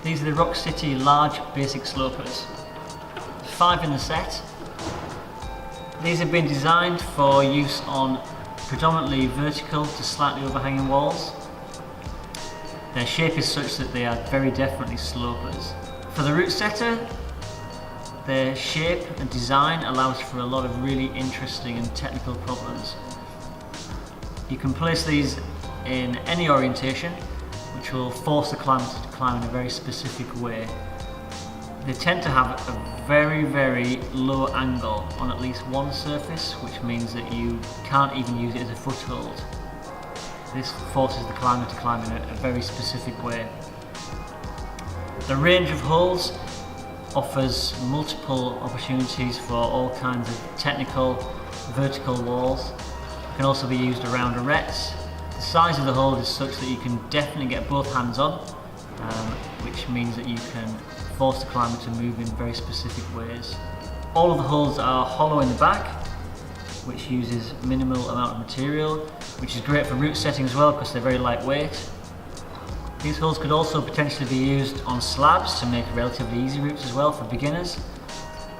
These are the Rockcity large basic slopers. 5 in the set. These have been designed for use on predominantly vertical to slightly overhanging walls. Their shape is such that they are very definitely slopers. For the root setter, their shape and design allows for a lot of really interesting and technical problems. You can place these in any orientation, which will force the climber to climb in a very specific way. They tend to have a very, very low angle on at least one surface, which means that you can't even use it as a foothold. This forces the climber to climb in a very specific way. The range of holds offers multiple opportunities for all kinds of technical, vertical walls. It can also be used around arêtes. The size of the hold is such that you can definitely get both hands on, which means that you can force the climber to move in very specific ways. All of the holds are hollow in the back, which uses minimal amount of material, which is great for root setting as well because they're very lightweight. These holds could also potentially be used on slabs to make relatively easy routes as well for beginners.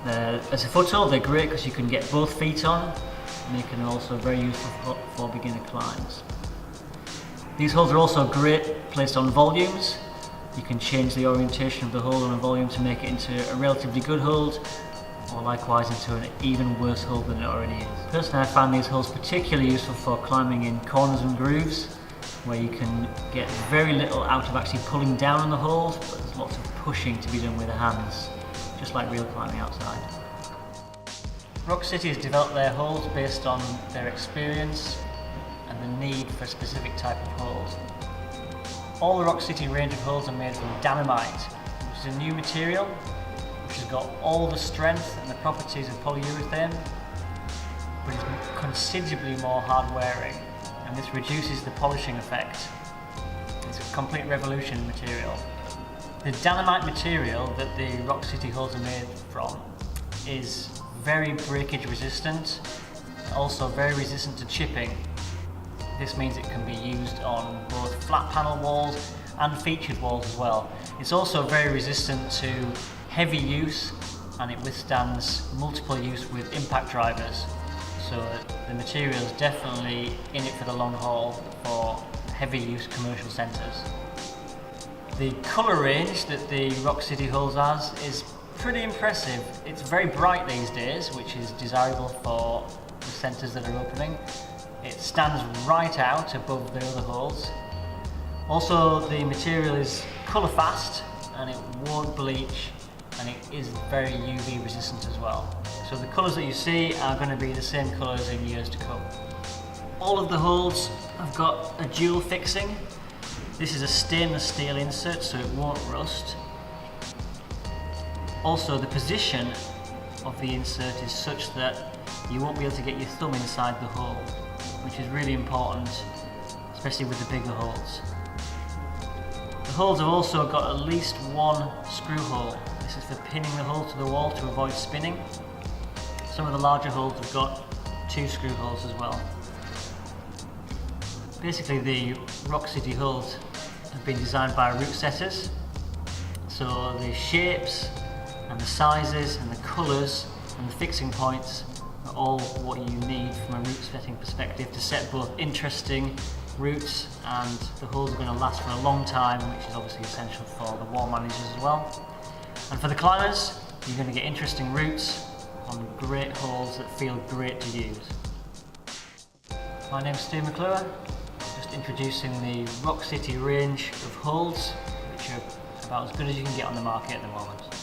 As a foothold, they're great because you can get both feet on, making them also very useful for beginner climbs. These holds are also great placed on volumes. You can change the orientation of the hold on a volume to make it into a relatively good hold, or likewise into an even worse hold than it already is. Personally, I find these holds particularly useful for climbing in corners and grooves, where you can get very little out of actually pulling down on the hold, but there's lots of pushing to be done with the hands, just like real climbing outside. Rockcity has developed their holds based on their experience and the need for a specific type of hold. All the Rockcity range of holds are made from dynamite, which is a new material which has got all the strength and the properties of polyurethane, but is considerably more hard wearing, and this reduces the polishing effect. It's a complete revolution in material. The dynamite material that the Rockcity holds are made from is very breakage resistant, also very resistant to chipping. This means it can be used on both flat panel walls and featured walls as well. It's also very resistant to heavy use, and it withstands multiple use with impact drivers. So the material is definitely in it for the long haul for heavy use commercial centres. The colour range that the Rockcity holds has is pretty impressive. It's very bright these days, which is desirable for the centres that are opening. It stands right out above the other holds. Also, the material is colour fast and it won't bleach, and it is very UV resistant as well. So the colours that you see are going to be the same colours in years to come. All of the holds have got a dual fixing. This is a stainless steel insert, so it won't rust. Also, the position of the insert is such that you won't be able to get your thumb inside the hole, which is really important, especially with the bigger holes. The holes have also got at least one screw hole. This is for pinning the hole to the wall to avoid spinning. Some of the larger holes have got 2 screw holes as well. Basically, the Rockcity holes have been designed by root setters, so the shapes and the sizes and the colours and the fixing points are all what you need from a root setting perspective to set both interesting routes, and the holes are going to last for a long time, which is obviously essential for the wall managers as well. And for the climbers, you're going to get interesting routes on great holes that feel great to use. My name's Steve McClure, just introducing the Rockcity range of holds, which are about as good as you can get on the market at the moment.